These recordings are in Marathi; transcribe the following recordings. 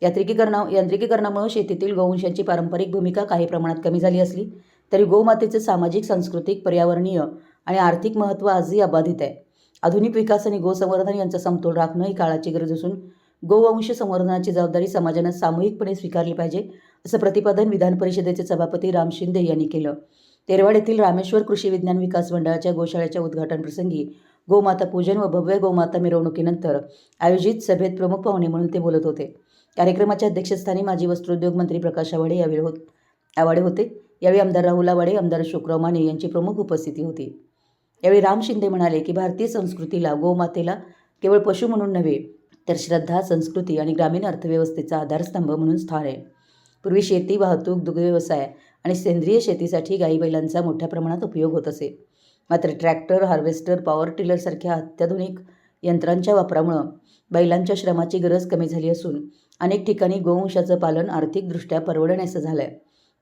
यांत्रिकीकरणामुळे शेतीतील गोवंशांची पारंपरिक भूमिका काही प्रमाणात कमी झाली असली तरी गोमातेचे सामाजिक, सांस्कृतिक, पर्यावरणीय आणि आर्थिक महत्त्व आजही अबाधित आहे. आधुनिक विकास आणि गोसंवर्धन यांचा समतोल राखणं ही काळाची गरज असून गोवंश संवर्धनाची जबाबदारी समाजानं सामूहिकपणे स्वीकारली पाहिजे, असं प्रतिपादन विधान परिषदेचे सभापती राम शिंदे यांनी केलं. तेरवाड येथील रामेश्वर कृषी विज्ञान विकास मंडळाच्या गोशाळेच्या उद्घाटन प्रसंगी गोमाता पूजन व भव्य गोमाता मिरवणुकीनंतर आयोजित सभेत प्रमुख पाहुणे म्हणून ते बोलत होते. कार्यक्रमाच्या अध्यक्षस्थानी माजी वस्त्रोद्योग मंत्री प्रकाश आवाडे आवाडे होते. यावेळी आमदार राहुल आवाडे, आमदार अशोकराव माने यांची प्रमुख उपस्थिती होती. यावेळी राम शिंदे म्हणाले की भारतीय संस्कृतीला गोमातेला केवळ पशु म्हणून नव्हे तर श्रद्धा, संस्कृती आणि ग्रामीण अर्थव्यवस्थेचा आधारस्तंभ म्हणून स्थान आहे. पूर्वी शेती, वाहतूक, दुग्धव्यवसाय आणि सेंद्रिय शेतीसाठी गाई बैलांचा मोठ्या प्रमाणात उपयोग होत असे. मात्र ट्रॅक्टर, हार्वेस्टर, पॉवर टिलरसारख्या अत्याधुनिक यंत्रांच्या वापरामुळं बैलांच्या श्रमाची गरज कमी झाली असून अनेक ठिकाणी गोवंशाचं पालन आर्थिकदृष्ट्या परवडण्याचं झालं आहे.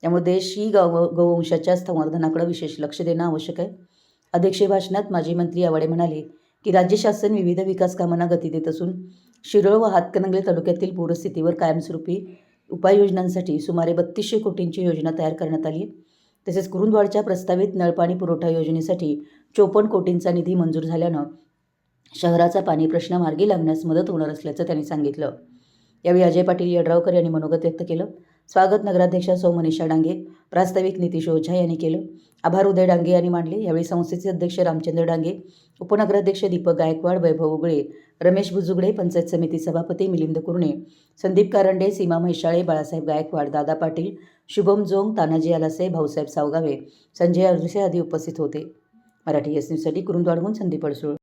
त्यामुळे देश ही गोवंशाच्या संवर्धनाकडे विशेष लक्ष देणं आवश्यक आहे. अध्यक्षीय भाषणात माजी मंत्री आवाडे म्हणाले की राज्य शासन विविध विकास कामांना गती देत असून शिरोळ व हातकणंगले तालुक्यातील पूरस्थितीवर कायमस्वरूपी उपाययोजनांसाठी सुमारे 3200 कोटींची योजना तयार करण्यात आली. तसेच कुरुंदवाडच्या प्रस्तावित नळपाणी पुरवठा योजनेसाठी 54 कोटींचा निधी मंजूर झाल्यानं शहराचा पाणी प्रश्न मार्गी लागण्यास मदत होणार असल्याचं त्यांनी सांगितलं. यावेळी अजय पाटील यड्रावकर यांनी मनोगत व्यक्त केलं. स्वागत नगराध्यक्षा सौ मनीषा डांगे, प्रास्ताविक नितीश ओझा यांनी केलं. आभार उदय डांगे यांनी मांडले. यावेळी संस्थेचे अध्यक्ष रामचंद्र डांगे, उपनगराध्यक्ष दीपक गायकवाड, वैभव उगळे, रमेश भुजुगडे, पंचायत समिती सभापती मिलिंद कुरणे, संदीप कारंडे, सीमा म्हैसाळे, बाळासाहेब गायकवाड, दादा पाटील, शुभम जोंग, तानाजी आलासे, भाऊसाहेब सावगावे, संजय अरसे आदी उपस्थित होते. मराठी एस न्यूजसाठी कुरुंदवाडहून संदीप अडसूळ.